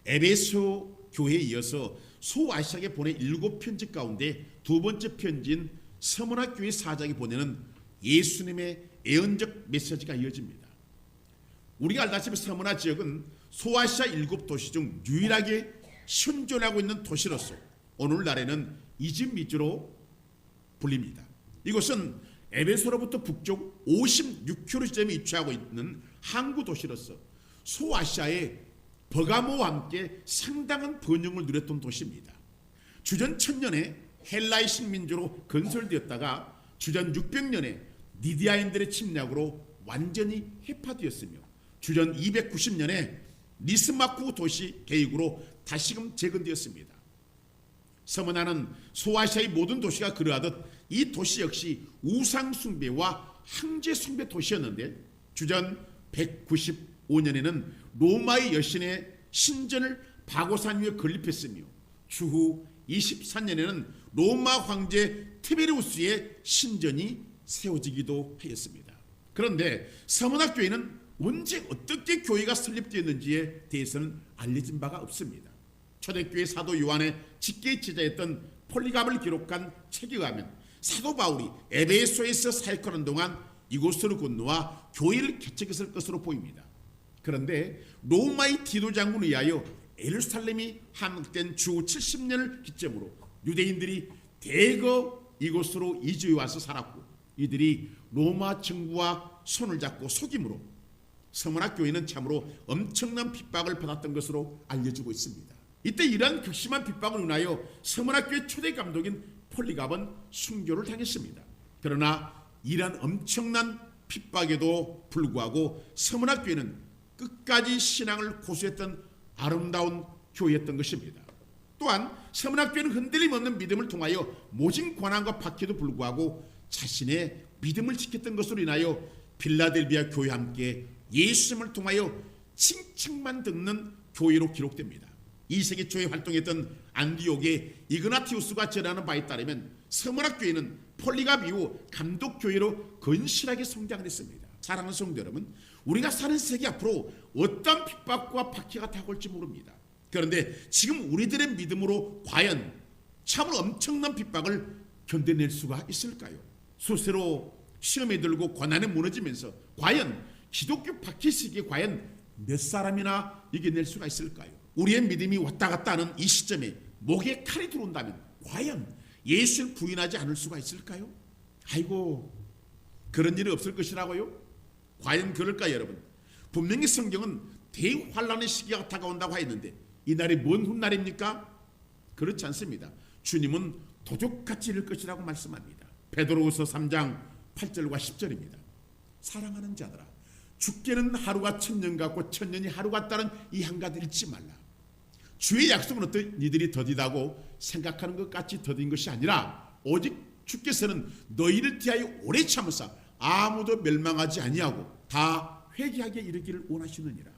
에베소 교회에 이어서 소아시아에 보낸 7편지 가운데 두 번째 편지인 서문화 교회 사장이 보내는 예수님의 애언적 메시지가 이어집니다. 우리가 알다시피 서문화 지역은 소아시아 7도시 중 유일하게 현존하고 있는 도시로서 오늘날에는 이집미주로 불립니다. 이곳은 에베소로부터 북쪽 56km 지점에 위치하고 있는 항구 도시로서 소아시아의 버가모와 함께 상당한 번영을 누렸던 도시입니다. 주전 1000년에 헬라의 식민지로 건설되었다가 주전 600년에 니디아인들의 침략으로 완전히 해파되었으며 주전 290년에 니스마쿠 도시 계획으로 다시금 재건되었습니다. 서문화는 소아시아의 모든 도시가 그러하듯 이 도시 역시 우상 숭배와 황제 숭배 도시였는데 주전 195년에는 로마의 여신의 신전을 바고산 위에 건립했으며 추후 24년에는 로마 황제 티베리우스의 신전이 세워지기도 하였습니다. 그런데 서문화 교회는 언제 어떻게 교회가 설립되었는지에 대해서는 알려진 바가 없습니다. 초대교회 사도 요한의 직계 제자였던 폴리갑을 기록한 책에 의하면 사도 바울이 에베소에서 사역하는 동안 이곳으로 건너와 교회를 개척했을 것으로 보입니다. 그런데 로마의 디도 장군에 의하여 예루살렘이 함락된 주 70년을 기점으로 유대인들이 대거 이곳으로 이주해 와서 살았고 이들이 로마 정부와 손을 잡고 속임으로 서문화 교회는 참으로 엄청난 핍박을 받았던 것으로 알려지고 있습니다. 이때 이러한 극심한 핍박을 인하여 서문화 교회 초대 감독인 폴리갑은 순교를 당했습니다. 그러나 이러한 엄청난 핍박에도 불구하고 서문화 교회는 끝까지 신앙을 고수했던 아름다운 교회였던 것입니다. 또한 서문화 교회는 흔들림 없는 믿음을 통하여 모진 고난과 박해도 불구하고 자신의 믿음을 지켰던 것으로 인하여 빌라델비아 교회와 함께 예수님을 통하여 칭찬만 듣는 교회로 기록됩니다. 2세기 초에 활동했던 안디옥의 이그나티우스가 전하는 바에 따르면 서문화 교회는 폴리갑 이후 감독교회로 건실하게 성장을 했습니다. 사랑하는 성도 여러분, 우리가 사는 세계 앞으로 어떤 핍박과 박해가 다가올지 모릅니다. 그런데 지금 우리들의 믿음으로 과연 참으로 엄청난 핍박을 견뎌낼 수가 있을까요? 스스로 시험에 들고 고난에 무너지면서 과연 기독교 박해 시기에 과연 몇 사람이나 이겨낼 수가 있을까요? 우리의 믿음이 왔다 갔다 하는 이 시점에 목에 칼이 들어온다면 과연 예수를 부인하지 않을 수가 있을까요? 아이고, 그런 일이 없을 것이라고요? 과연 그럴까요, 여러분? 분명히 성경은 대환란의 시기가 다가온다고 하였는데 이 날이 뭔 훗날입니까? 그렇지 않습니다. 주님은 도적같이 이를 것이라고 말씀합니다. 베드로후서 3장 8절과 10절입니다. 사랑하는 자들아, 죽게는 하루가 1000년 같고 1000년이 하루 같다는 이 한가지 잊지 말라. 주의 약속은 어떤 이들이 더디다고 생각하는 것 같이 더딘 것이 아니라 오직 주께서는 너희를 대하여 오래 참으사 아무도 멸망하지 아니하고 다 회개하게 이르기를 원하시느니라.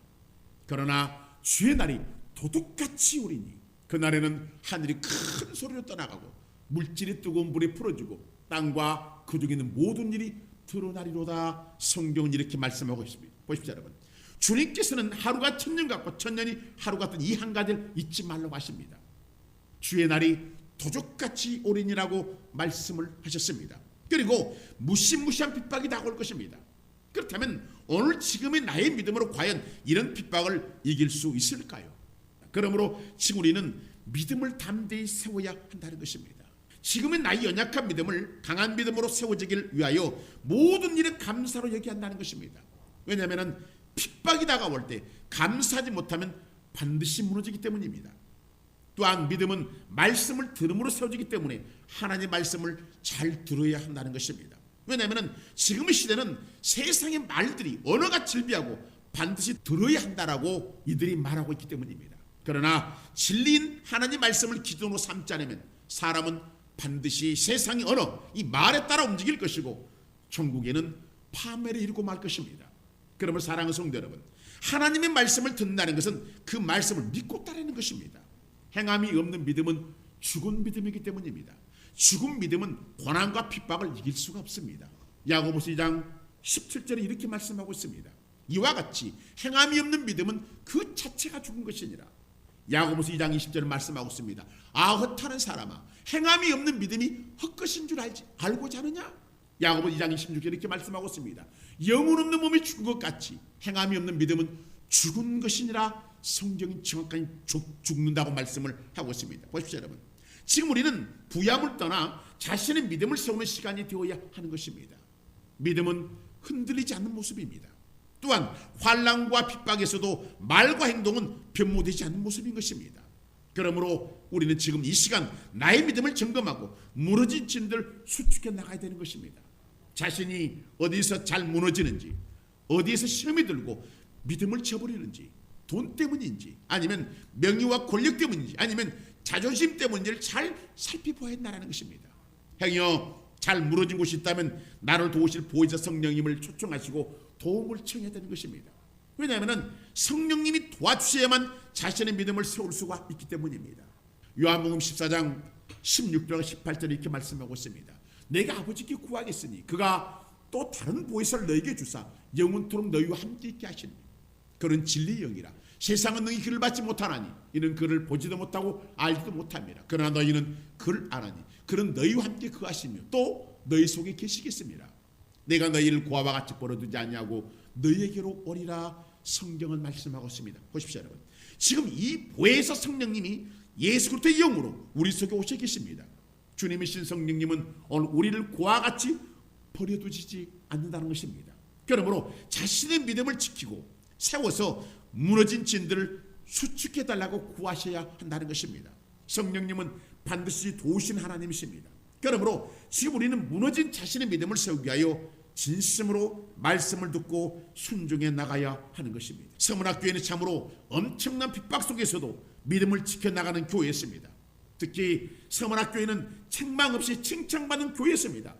그러나 주의 날이 도둑같이 오리니 그날에는 하늘이 큰 소리로 떠나가고 물질이 뜨거운 불에 풀어지고 땅과 그 중에 있는 모든 일이 드러나리로다. 성경은 이렇게 말씀하고 있습니다. 보십시오, 여러분. 주님께서는 하루가 1000년 같고 1000년이 하루 같은 이 한 가지를 잊지 말라고 하십니다. 주의 날이 도적같이 오리니라고 말씀을 하셨습니다. 그리고 무시무시한 핍박이 다가올 것입니다. 그렇다면 오늘 지금의 나의 믿음으로 과연 이런 핍박을 이길 수 있을까요? 그러므로 지금 우리는 믿음을 담대히 세워야 한다는 것입니다. 지금의 나의 연약한 믿음을 강한 믿음으로 세워지길 위하여 모든 일을 감사로 여겨야 한다는 것입니다. 왜냐하면 핍박이 다가올 때 감사하지 못하면 반드시 무너지기 때문입니다. 또한 믿음은 말씀을 들음으로 세워지기 때문에 하나님의 말씀을 잘 들어야 한다는 것입니다. 왜냐하면 지금의 시대는 세상의 말들이 언어가 질비하고 반드시 들어야 한다라고 이들이 말하고 있기 때문입니다. 그러나 진리인 하나님의 말씀을 기준으로 삼지 않으면 사람은 반드시 세상의 언어, 이 말에 따라 움직일 것이고 천국에는 파멸을 이루고 말 것입니다. 그러므로 사랑하는 성도 여러분, 하나님의 말씀을 듣는다는 것은 그 말씀을 믿고 따르는 것입니다. 행함이 없는 믿음은 죽은 믿음이기 때문입니다. 죽은 믿음은 고난과 핍박을 이길 수가 없습니다. 야고보서 2장 17절에 이렇게 말씀하고 있습니다. 이와 같이 행함이 없는 믿음은 그 자체가 죽은 것이니라. 야고보서 2장 20절을 말씀하고 있습니다. 헛하는 사람아, 행함이 없는 믿음이 헛것인 줄 알고자 하느냐? 야고보서 2장 26절 이렇게 말씀하고 있습니다. 영혼 없는 몸이 죽은 것 같이 행함이 없는 믿음은 죽은 것이니라. 성경이 정확하게 죽는다고 말씀을 하고 있습니다. 보십시오 여러분. 지금 우리는 부야물 떠나 자신의 믿음을 세우는 시간이 되어야 하는 것입니다. 믿음은 흔들리지 않는 모습입니다. 또한 환난과 핍박에서도 말과 행동은 변모되지 않는 모습인 것입니다. 그러므로 우리는 지금 이 시간 나의 믿음을 점검하고 무너진 진들 수축해 나가야 되는 것입니다. 자신이 어디서 잘 무너지는지, 어디에서 시험이 들고 믿음을 저버리는지, 돈 때문인지, 아니면 명예와 권력 때문인지, 아니면 자존심 때문인지를 잘 살펴봐야 한다는 것입니다. 행여 잘 무너진 곳이 있다면 나를 도우실 보혜자 성령님을 초청하시고 도움을 청해야 되는 것입니다. 왜냐하면 성령님이 도와주셔야만 자신의 믿음을 세울 수가 있기 때문입니다. 요한복음 14장 16절과 18절에 이렇게 말씀하고 있습니다. 내가 아버지께 구하겠으니 그가 또 다른 보혜사를 너에게 주사 영원토록 너희와 함께 있게 하시니 그는 진리의 영이라. 세상은 너희 그를 받지 못하나니 이는 그를 보지도 못하고 알지도 못합니다. 그러나 너희는 그를 아나니 그는 너희와 함께 거하시며 또 너희 속에 계시겠습니다. 내가 너희를 고아와 같이 버려두지 않냐고 너희에게로 오리라. 성경은 말씀하고 있습니다. 보십시오 여러분. 지금 이 보혜사 성령님이 예수 그리스도의 영으로 우리 속에 오셔 계십니다. 주님이신 성령님은 오늘 우리를 고아와 같이 버려두지 않는다는 것입니다. 그러므로 자신의 믿음을 지키고 세워서 무너진 진들을 수축해달라고 구하셔야 한다는 것입니다. 성령님은 반드시 도우신 하나님이십니다. 그러므로 지금 우리는 무너진 자신의 믿음을 세우기 위하여 진심으로 말씀을 듣고 순종해 나가야 하는 것입니다. 서문학교회는 참으로 엄청난 핍박 속에서도 믿음을 지켜나가는 교회였습니다. 특히 서문학교회는 책망 없이 칭찬받는 교회였습니다.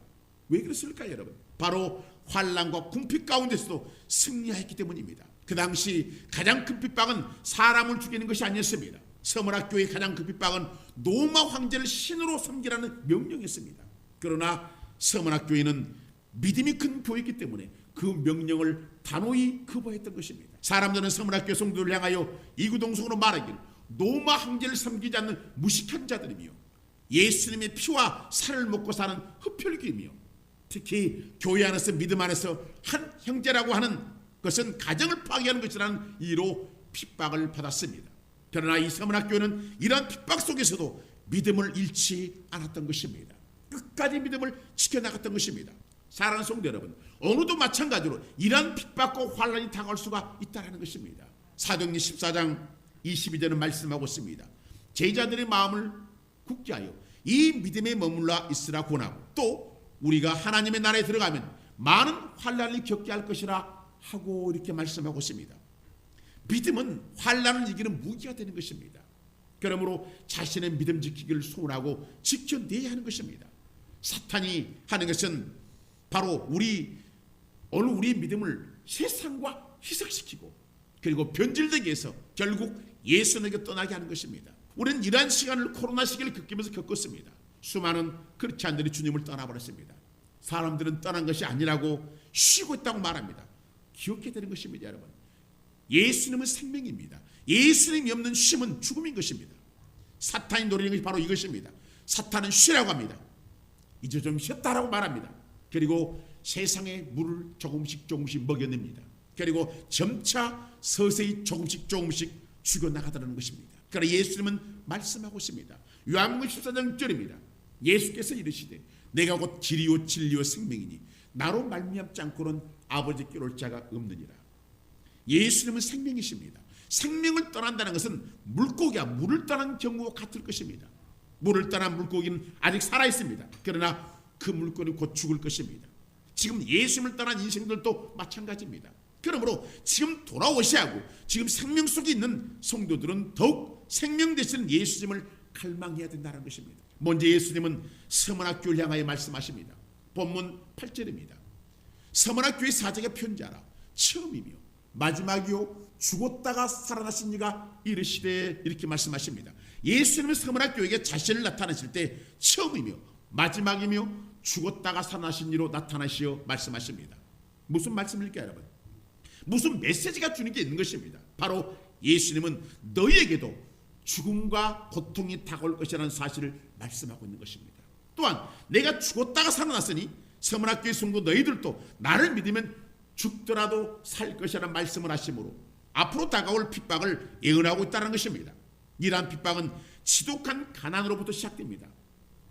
왜 그랬을까요 여러분? 바로 환난과 궁핍 가운데서도 승리했기 때문입니다. 그 당시 가장 큰 핍박은 사람을 죽이는 것이 아니었습니다. 서문학교의 가장 큰 핍박은 로마 황제를 신으로 섬기라는 명령이었습니다. 그러나 서문학교회는 믿음이 큰 교회이기 때문에 그 명령을 단호히 거부했던 것입니다. 사람들은 서문학교 성도를 향하여 이구동성으로 말하기를 로마 황제를 섬기지 않는 무식한 자들이며 예수님의 피와 살을 먹고 사는 흡혈귀이며 특히 교회 안에서 믿음 안에서 한 형제라고 하는 것은 가정을 파괴하는 것이라는 이유로 핍박을 받았습니다. 그러나 이 서문학교는 이러한 핍박 속에서도 믿음을 잃지 않았던 것입니다. 끝까지 믿음을 지켜나갔던 것입니다. 사랑하는 성도 여러분, 오늘도 마찬가지로 이러한 핍박과 환난이 다가올 수가 있다는 것입니다. 사도행전 14장 22절은 말씀하고 있습니다. 제자들의 마음을 굳게 하여 이 믿음에 머물러 있으라 권하고 또 우리가 하나님의 나라에 들어가면 많은 환난을 겪게 할 것이라 하고 이렇게 말씀하고 있습니다. 믿음은 환난을 이기는 무기가 되는 것입니다. 그러므로 자신의 믿음 지키기를 소원하고 지켜내야 하는 것입니다. 사탄이 하는 것은 바로 오늘 우리의 믿음을 세상과 희석시키고 그리고 변질되게 해서 결국 예수님에게 떠나게 하는 것입니다. 우리는 이러한 시간을 코로나 시기를 겪으면서 겪었습니다. 수많은 크리스찬들이 주님을 떠나버렸습니다. 사람들은 떠난 것이 아니라고 쉬고 있다고 말합니다. 기억해야 되는 것입니다 여러분. 예수님은 생명입니다. 예수님이 없는 쉼은 죽음인 것입니다. 사탄이 노리는 것이 바로 이것입니다. 사탄은 쉬라고 합니다. 이제 좀 쉬었다라고 말합니다. 그리고 세상에 물을 조금씩 먹여냅니다. 그리고 점차 서서히 조금씩 죽여나가다는 것입니다. 그러나 예수님은 말씀하고 있습니다. 요한복음 14장 6절입니다. 예수께서 이르시되 내가 곧 길이요 진리요 생명이니 나로 말미암지 않고는 아버지께로 올 자가 없느니라. 예수님은 생명이십니다. 생명을 떠난다는 것은 물고기가 물을 떠난 경우와 같을 것입니다. 물을 떠난 물고기는 아직 살아있습니다. 그러나 그 물고기는 곧 죽을 것입니다. 지금 예수님을 떠난 인생들도 마찬가지입니다. 그러므로 지금 돌아오셔야 하고 지금 생명 속에 있는 성도들은 더욱 생명 되시는 예수님을 갈망해야 된다는 것입니다. 먼저 예수님은 서문학교를 향하여 말씀하십니다. 본문 8절입니다. 서문학교의 사제가 편지하라. 처음이며 마지막이요 죽었다가 살아나신 이가 이르시되 이렇게 말씀하십니다. 예수님은 서문학교에게 자신을 나타내실 때 처음이며 마지막이며 죽었다가 살아나신 이로 나타나시어 말씀하십니다. 무슨 말씀일까요 여러분? 무슨 메시지가 주는 게 있는 것입니다. 바로 예수님은 너희에게도 죽음과 고통이 다가올 것이라는 사실을 말씀하고 있는 것입니다. 또한 내가 죽었다가 살아났으니 서문학교의 성도 너희들도 나를 믿으면 죽더라도 살 것이라는 말씀을 하시므로 앞으로 다가올 핍박을 예언하고 있다는 것입니다. 이러한 핍박은 지독한 가난으로부터 시작됩니다.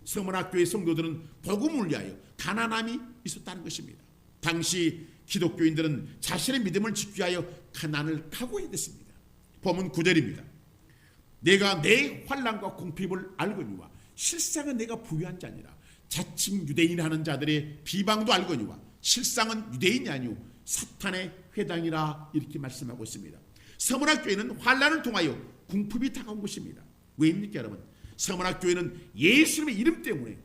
서문학교의 성도들은 복음을 위하여 가난함이 있었다는 것입니다. 당시 기독교인들은 자신의 믿음을 지키기 위하여 가난을 각오해야 됐습니다. 본문 9절입니다. 내가 내 환난과 궁핍을 알거니와 실상은 내가 부유한 자니라. 자칭 유대인 하는 자들의 비방도 알거니와 실상은 유대인이 아니오 사탄의 회당이라 이렇게 말씀하고 있습니다. 서문학교회는 환난을 통하여 궁핍이 다가온 것입니다. 왜입니까 여러분? 서문학교회는 예수님의 이름 때문에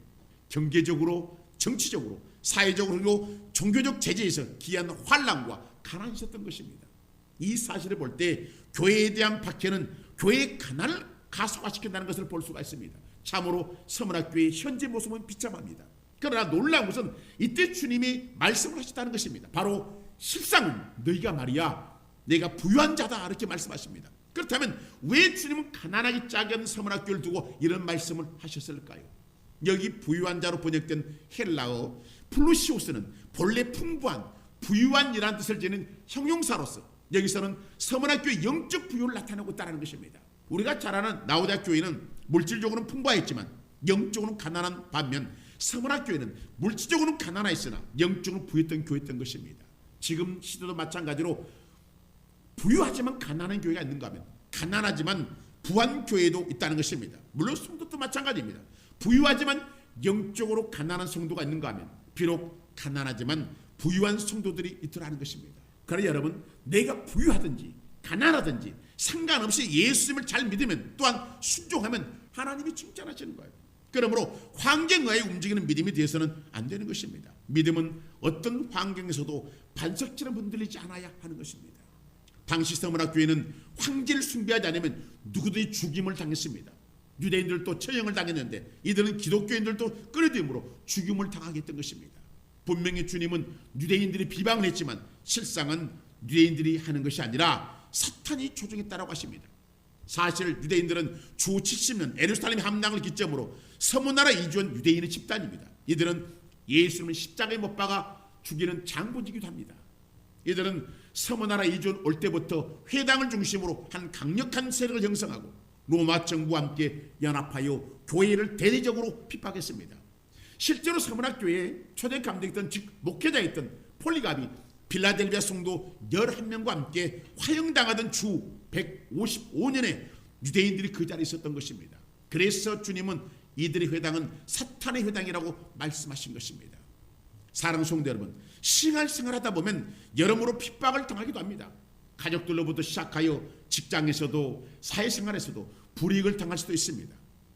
경제적으로 정치적으로 사회적으로 그리고 종교적 제재에서 기이한 환난과 가난이 있었던 것입니다. 이 사실을 볼 때 교회에 대한 박해는 교회의 가난을 가속화시킨다는 것을 볼 수가 있습니다. 참으로 서문학교의 현재 모습은 비참합니다. 그러나 놀라운 것은 이때 주님이 말씀을 하셨다는 것입니다. 바로 실상은 너희가 말이야 내가 부유한 자다 이렇게 말씀하십니다. 그렇다면 왜 주님은 가난하기 작은 서문학교를 두고 이런 말씀을 하셨을까요? 여기 부유한 자로 번역된 헬라어 플루시오스는 본래 풍부한 부유한이라는 뜻을 지닌 형용사로서 여기서는 서문학교의 영적 부유를 나타내고 있다는 것입니다. 우리가 잘 아는 나우대학교회는 물질적으로는 풍부했지만 영적으로는 가난한 반면 서문학교회는 물질적으로는 가난했으나 영적으로 부유했던 교회였던 것입니다. 지금 시대도 마찬가지로 부유하지만 가난한 교회가 있는가 하면 가난하지만 부한 교회도 있다는 것입니다. 물론 성도도 마찬가지입니다. 부유하지만 영적으로 가난한 성도가 있는가 하면 비록 가난하지만 부유한 성도들이 있더라는 것입니다. 그러나 여러분 내가 부유하든지 가난하든지 상관없이 예수님을 잘 믿으면 또한 순종하면 하나님이 칭찬하시는 거예요. 그러므로 환경에 움직이는 믿음이 되어서는 안 되는 것입니다. 믿음은 어떤 환경에서도 반석처럼 흔들리지 않아야 하는 것입니다. 당시 서문학교회는 황제를 숭배하지 않으면 누구든지 죽임을 당했습니다. 유대인들도 처형을 당했는데 이들은 기독교인들도 끌어들임으로 죽임을 당하게 했던 것입니다. 분명히 주님은 유대인들이 비방을 했지만 실상은 유대인들이 하는 것이 아니라 사탄이 조종했다라고 하십니다. 사실 유대인들은 주 70년 예루살렘 함락을 기점으로 서문나라 이주한 유대인의 집단입니다. 이들은 예수님을 십자가에 못 박아 죽이는 장본이기도 합니다. 이들은 서문나라 이주한 올 때부터 회당을 중심으로 한 강력한 세력을 형성하고 로마 정부와 함께 연합하여 교회를 대대적으로 핍박했습니다. 실제로 서문학교에 초대 감독이던 즉 목회자였던 폴리갑이 빌라델비아 성도 11명과 함께 화형당하던 주 155년에 유대인들이 그 자리에 있었던 것입니다. 그래서 주님은 이들의 회당은 사탄의 회당이라고 말씀하신 것입니다. 사랑하는 성도 여러분, 신앙생활하다 보면 여러모로 핍박을 당하기도 합니다. 가족들로부터 시작하여 직장에서도 사회생활에서도 불이익을 당할 수도 있습니다.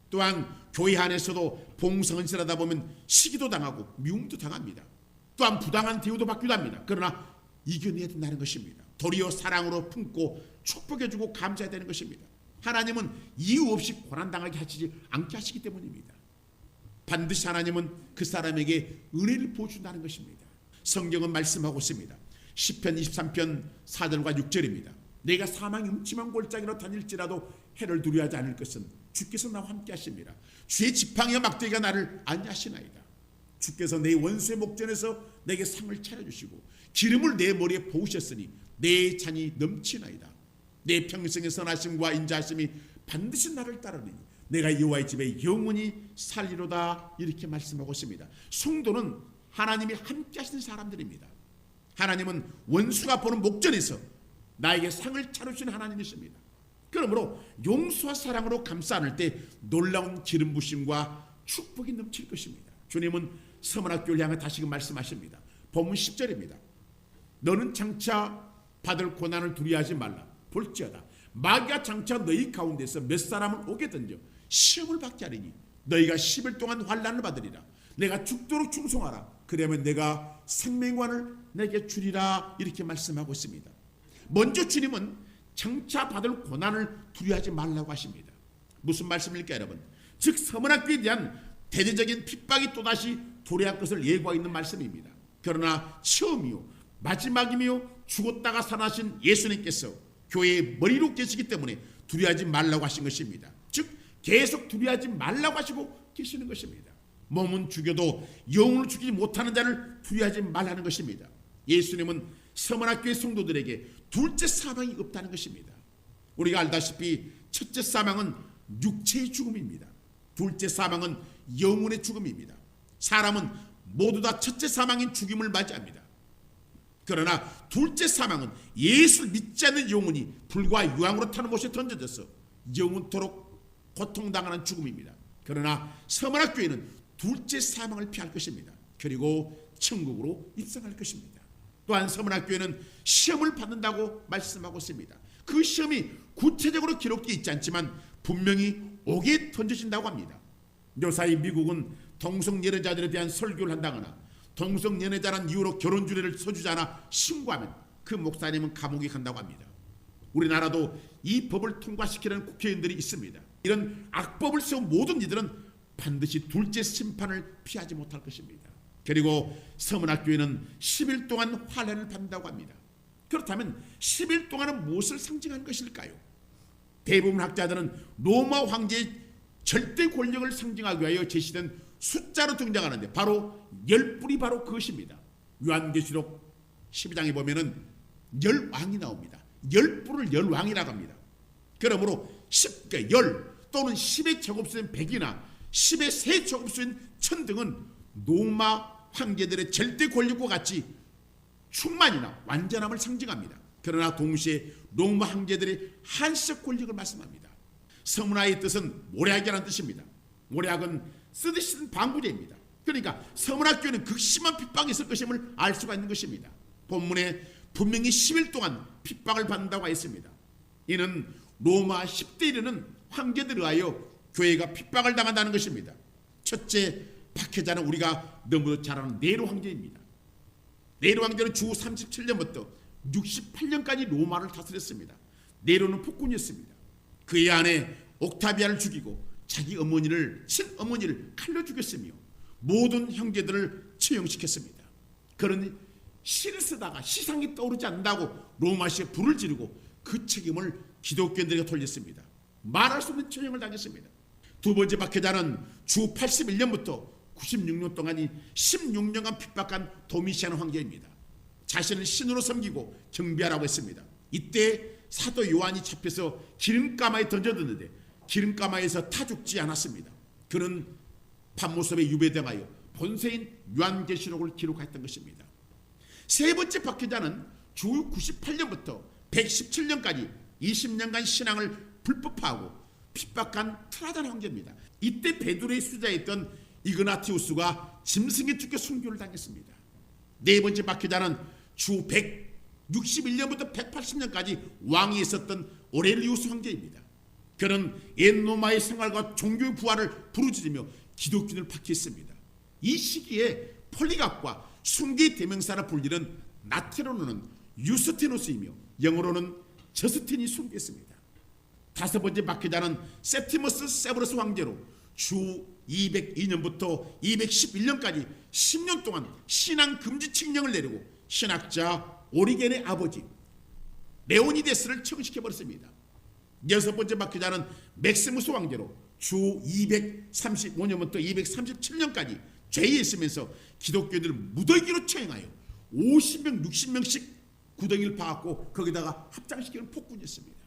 또한 교회 안에서도 봉사헌신하다 보면 시기도 당하고 미움도 당합니다. 또한 부당한 대우도 받기도 합니다. 그러나 이겨내야 된다는 것입니다. 도리어 사랑으로 품고 축복해주고 감사해야 되는 것입니다. 하나님은 이유 없이 고난당하게 하시지 않게 하시기 때문입니다. 반드시 하나님은 그 사람에게 은혜를 보여준다는 것입니다. 성경은 말씀하고 있습니다. 시편 23편 4절과 6절입니다. 내가 사망의 음침한 골짜기로 다닐지라도 해를 두려워하지 않을 것은 주께서 나와 함께 하십니다. 주의 지팡이와 막대기가 나를 안위하시나이다. 주께서 내 원수의 목전에서 내게 상을 차려주시고 기름을 내 머리에 부으셨으니 내 잔이 넘치나이다. 내 평생의 선하심과 인자하심이 반드시 나를 따르니 내가 여호와의 집에 영원히 살리로다. 이렇게 말씀하고 있습니다. 성도는 하나님이 함께 하시는 사람들입니다. 하나님은 원수가 보는 목전에서 나에게 상을 차려주시는 하나님이십니다. 그러므로 용서와 사랑으로 감싸 안을 때 놀라운 기름 부심과 축복이 넘칠 것입니다. 주님은 서문학교를 향해 다시금 말씀하십니다. 본문 10절입니다. 너는 장차 받을 고난을 두려워하지 말라. 볼지어다 마귀가 장차 너희 가운데서 몇 사람을 오게 던져 시험을 받게 하리니 너희가 10일 동안 환난을 받으리라. 내가 죽도록 충성하라. 그러면 내가 생명관을 내게 주리라. 이렇게 말씀하고 있습니다. 먼저 주님은 장차 받을 고난을 두려워하지 말라고 하십니다. 무슨 말씀일까 여러분? 즉 서문학교에 대한 대대적인 핍박이 또다시 도래할 것을 예고하고 있는 말씀입니다. 그러나 처음이요 마지막이며 죽었다가 살아나신 예수님께서 교회의 머리로 계시기 때문에 두려워하지 말라고 하신 것입니다. 즉 계속 두려워하지 말라고 하시고 계시는 것입니다. 몸은 죽여도 영혼을 죽이지 못하는 자를 두려워하지 말라는 것입니다. 예수님은 서문학교의 성도들에게 둘째 사망이 없다는 것입니다. 우리가 알다시피 첫째 사망은 육체의 죽음입니다. 둘째 사망은 영혼의 죽음입니다. 사람은 모두 다 첫째 사망인 죽임을 맞이합니다. 그러나 둘째 사망은 예수를 믿지 않는 영혼이 불과 유황으로 타는 곳에 던져져서 영원토록 고통당하는 죽음입니다. 그러나 서문학교에는 둘째 사망을 피할 것입니다. 그리고 천국으로 입성할 것입니다. 또한 서문학교에는 시험을 받는다고 말씀하고 있습니다. 그 시험이 구체적으로 기록되어 있지 않지만 분명히 옥에 던져진다고 합니다. 요사이 미국은 동성연애자들에 대한 설교를 한다거나 동성연애자란 이유로 결혼주례를 서주지 않아 신고하면 그 목사님은 감옥에 간다고 합니다. 우리나라도 이 법을 통과시키려는 국회의원들이 있습니다. 이런 악법을 세운 모든 이들은 반드시 둘째 심판을 피하지 못할 것입니다. 그리고 서문학교에는 10일 동안 환란을 받는다고 합니다. 그렇다면 10일 동안은 무엇을 상징하는 것일까요? 대부분 학자들은 로마 황제의 절대 권력을 상징하기 위하여 제시된 숫자로 등장하는데 바로 10뿔이 바로 그것입니다. 요한계시록 12장에 보면은 10왕이 나옵니다. 10뿔을 10왕이라고 합니다. 그러므로 10개 10 또는 10의 제곱수인 100이나 10의 세 제곱수인 1000 등은 로마 황제들의 절대 권력과 같이 충만이나 완전함을 상징합니다. 그러나 동시에 로마 황제들의 한시적 권력을 말씀합니다. 서문화의 뜻은 모략이라는 뜻입니다. 모략은 쓰듯이 방부제입니다. 그러니까 서문학교는 극심한 핍박이 있을 것임을 알 수가 있는 것입니다. 본문에 분명히 10일 동안 핍박을 받는다고 했습니다. 이는 로마 10대 이르는 황제들에 의하여 교회가 핍박을 당한다는 것입니다. 첫째 박해자는 우리가 너무 잘 아는 네로 황제입니다. 네로 황제는 주 37년부터 68년까지 로마를 다스렸습니다. 네로는 폭군이었습니다. 그의 아내 옥타비아를 죽이고 자기 어머니를 친어머니를 칼로 죽였으며 모든 형제들을 처형시켰습니다. 그러니 시를 쓰다가 시상이 떠오르지 않는다고 로마시에 불을 지르고 그 책임을 기독교인들에게 돌렸습니다. 말할 수 없는 처형을 당했습니다. 두 번째 박해자는 주 81년부터 96년 동안이 16년간 핍박한 도미시안 황제입니다. 자신을 신으로 섬기고 경배하라고 했습니다. 이때 사도 요한이 잡혀서 기름가마에 던져졌는데 기름가마에서 타 죽지 않았습니다. 그는 판모섭에 유배당하여 본세인 요한계시록을 기록했던 것입니다. 세 번째 박해자는 주 98년부터 117년까지 20년간 신앙을 불법화하고 핍박한 트라잔 황제입니다. 이때 베드로의 수자였던 이그나티우스가 짐승에 쫓겨 순교를 당했습니다. 네 번째 박해자는 주 161년부터 180년까지 왕이 있었던 오렐리우스 황제입니다. 그는 옛로마의 생활과 종교의 부활을 부르짖으며 기독교를 박해했습니다. 이 시기에 폴리갑과 숭기의 대명사라 불리는 나테로는 유스테노스이며 영어로는 저스틴이 숭배했습니다. 다섯 번째 박해자는 세티머스 세브러스 황제로 주 202년부터 211년까지 10년 동안 신앙 금지 칙령을 내리고 신학자 오리겐의 아버지 레오니데스를 처형시켜버렸습니다. 여섯 번째 박해자는 맥시무스 황제로 주 235년부터 237년까지 죄에 있으면서 기독교인들을 무더기로 처형하여 50명 60명씩 구덩이를 파갖고 거기다가 합장시키는 폭군이었습니다.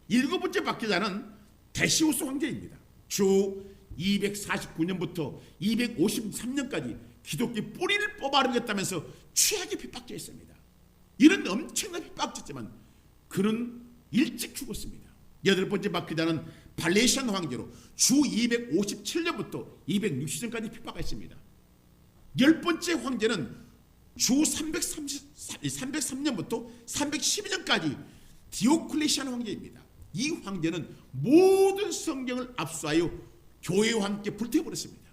일곱 번째 박해자는 데시우스 황제입니다. 주 249년부터 253년까지 기독교 뿌리를 뽑아내겠다면서 취하게 핍박죄했습니다. 이런 엄청난 핍박죄지만 그는 일찍 죽었습니다. 여덟 번째 박해자는 발레시안 황제로 주 257년부터 260년까지 핍박했습니다. 열 번째 황제는 주 303년부터 312년까지 디오클레시안 황제입니다. 이 황제는 모든 성경을 압수하여 교회와 함께 불태워버렸습니다.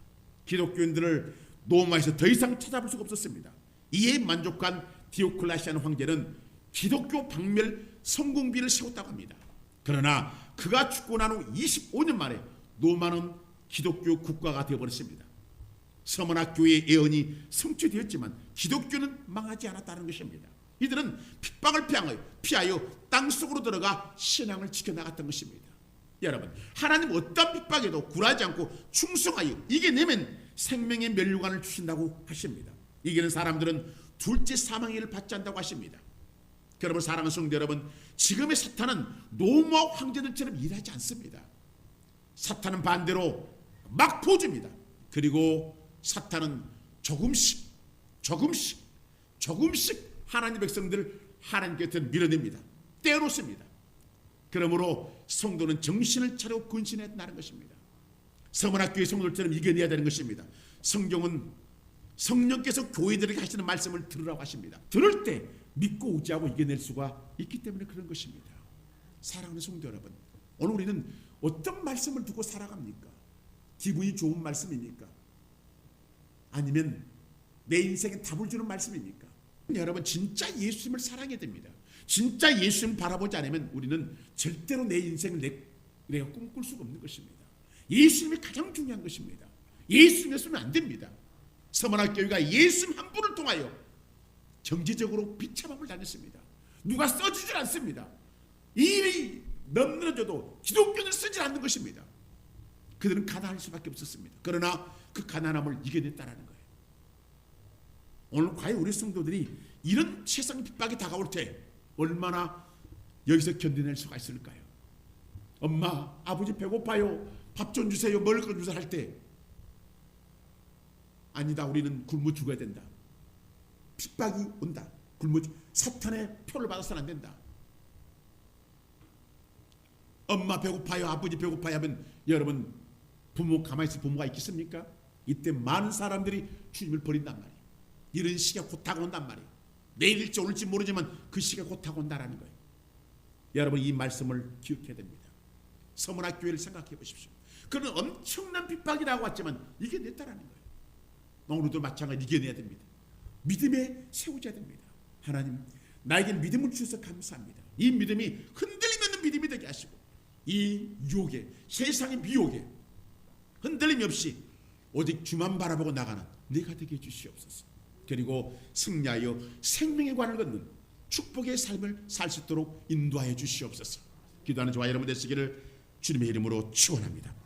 기독교인들을 로마에서 더 이상 찾아볼 수가 없었습니다. 이에 만족한 디오클레시안 황제는 기독교 박멸 성공비를 세웠다고 합니다. 그러나 그가 죽고 난 후 25년 만에 로마는 기독교 국가가 되어버렸습니다. 서문학교의 예언이 성취되었지만 기독교는 망하지 않았다는 것입니다. 이들은 핍박을 피하여 땅속으로 들어가 신앙을 지켜나갔던 것입니다. 여러분, 하나님 어떤 핍박에도 굴하지 않고 충성하여 이겨내면 생명의 면류관을 주신다고 하십니다. 이기는 사람들은 둘째 사망의 일을 받지 않는다고 하십니다. 여러분, 사랑하는 성도 여러분, 지금의 사탄은 노모와 황제들처럼 일하지 않습니다. 사탄은 반대로 막 보줍니다. 그리고 사탄은 조금씩 하나님 백성들을 하나님 곁으로 밀어냅니다. 떼어놓습니다. 그러므로 성도는 정신을 차리고 근신해야 한다는 것입니다. 서문학교의 성도들처럼 이겨내야 되는 것입니다. 성경은 성령께서 교회들에게 하시는 말씀을 들으라고 하십니다. 들을 때 믿고 의지하고 이겨낼 수가 있기 때문에 그런 것입니다. 사랑하는 성도 여러분, 오늘 우리는 어떤 말씀을 두고 살아갑니까? 기분이 좋은 말씀입니까? 아니면 내 인생에 답을 주는 말씀입니까? 여러분, 진짜 예수님을 사랑해야 됩니다. 진짜 예수님을 바라보지 않으면 우리는 절대로 내 인생을 내가 꿈꿀 수가 없는 것입니다. 예수님이 가장 중요한 것입니다. 예수님이었으면 안 됩니다. 서문학교회가 예수님 한 분을 통하여 정지적으로 비참함을 당했습니다. 누가 써주질 않습니다. 일이 넘늘어져도 기독교는 쓰지 않는 것입니다. 그들은 가난할 수밖에 없었습니다. 그러나 그 가난함을 이겨냈다는 거예요. 오늘 과연 우리 성도들이 이런 세상 핍박이 다가올 때 얼마나 여기서 견뎌낼 수가 있을까요? 엄마, 아버지 배고파요. 밥 좀 주세요. 먹을 거 주세요 할 때 아니다, 우리는 굶어 죽어야 된다. 핍박이 온다. 사탄의 표를 받아서는 안 된다. 엄마 배고파요, 아버지 배고파요 하면 여러분, 부모 가만히 있을 부모가 있겠습니까? 이때 많은 사람들이 주님을 버린단 말이에요. 이런 시기가 곧 다가온단 말이에요. 내일일지 오늘지 모르지만 그 시기가 곧 다가온다라는 거예요. 여러분, 이 말씀을 기억해야 됩니다. 서문학교회를 생각해 보십시오. 그런 엄청난 핍박이 나왔지만 이겨냈다라는 거예요. 오늘도 마찬가지로 이겨내야 됩니다. 믿음에 세워져야 됩니다. 하나님, 나에게 믿음을 주셔서 감사합니다. 이 믿음이 흔들림 없는 믿음이 되게 하시고 이 유혹에, 세상의 미혹에 흔들림이 없이 오직 주만 바라보고 나가는 내가 되게 해주시옵소서. 그리고 승리하여 생명의 관을 걷는 축복의 삶을 살 수 있도록 인도하여 주시옵소서. 기도하는 저와 여러분 되시기를 주님의 이름으로 축원합니다.